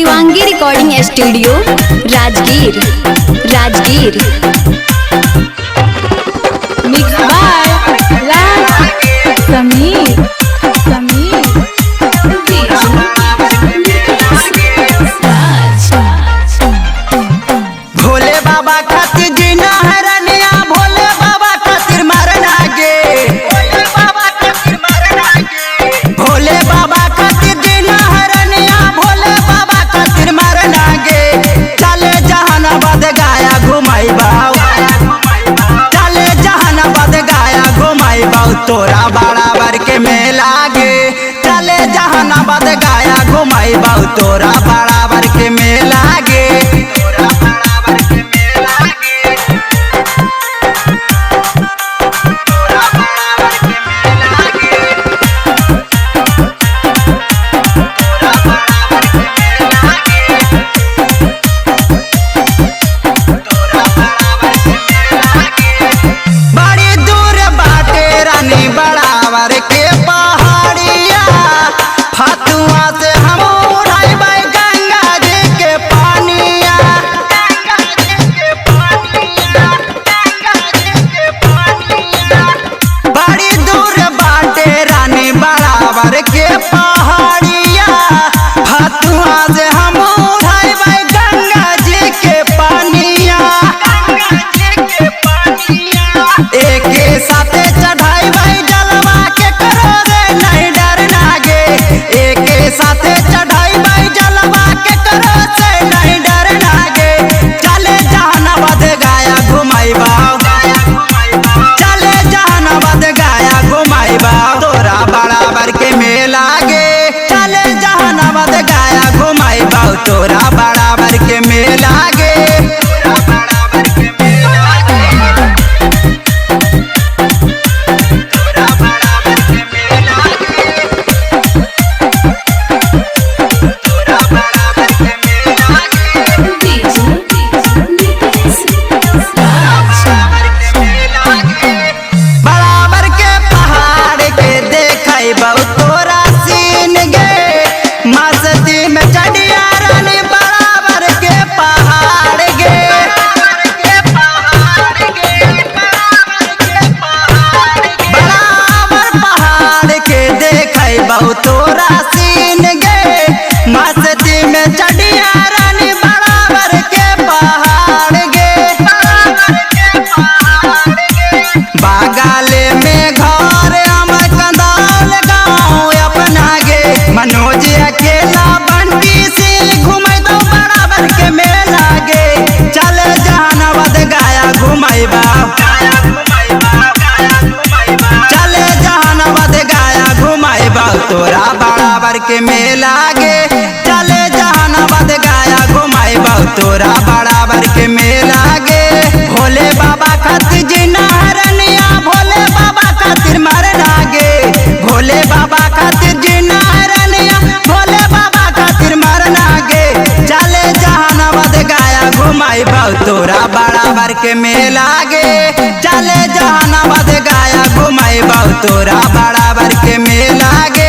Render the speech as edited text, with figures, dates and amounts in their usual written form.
Shivangi recording studio Rajgir Rajgir. Mix by Sameer Bhole Baba खातिर जीना है रनिया, भोले बाबा खातिर मरना गे, भोले बाबा खातिर मरना गे, भोले बाबा खातिर जीना है रनिया, भोले बाबा खातिर मरना गे। चले जहानाबाद गाया घुमाई बाऊ, चले जहानाबाद गाया घुमाई बाऊ, तोरा बराबर के मेला गे। चले जहानाबाद गाया घुमाई बाऊ, तोरा बराबर के मेला गे। बड़ी दूर बाटे रानी बराबर के पहाड़िया, फतुआ से हम उड़ाइबै गंगा जी के पानिया, गंगा जी के पानिया, गंगा जी के पानिया। बड़ी दूर बाटे रानी बराबर के पहाड़िया, फतुआ से हम उड़ाइबै गंगा जी के पानिया, गंगा जी के पानिया। एके साथे चढ़ाई भाई जलवा के करो रे नहीं डरना गे, एके साथे चढ़ाई भाई जलवा के करो से नहीं डरना गे। चले जहानाबाद गाया घुमाई बाऊ, चले जहानाबाद गाया घुमाई बाऊ, तोरा बराबर के मेला गे। चले जहानाबाद गाया घुमाई बाऊ, तोरा बराबर के मेला गे। बराबर के पहाड़ के देखै बहु तोरा सीन गे, मस्ती में चढ़िया रानी बराबर के पहाड़ गे, बराबर पहाड़ के देखै बहु तोरा सीन गे, मस्ती में चढ़िया रानी बराबर के पहाड़ गे। बागाले में घर हम कंदाल गाँव अपना गे, मनोज अकेला बंटी सिल घुमै दो बराबर के मेला गे। चले जहानाबाद गाया घुमाई बाऊ, चले जहानाबाद गाया घुमाई बाऊ, तोरा बराबर के मेला गे। चले जहानाबाद गाया घुमाई बाऊ, तोरा बराबर के मेला गे। भोले बाबा खातिर जीना है रनिया, भोले बाबा खातिर मरना गे, भोले बाबा खातिर जीना है रनिया, भोले बाबा खातिर मरना गे। चले जहानाबाद गाया घुमाई बाऊ, तोरा बराबर के मेला गे। चले जहानाबाद गाया घुमाई बाऊ, तोरा बराबर के मेला गे।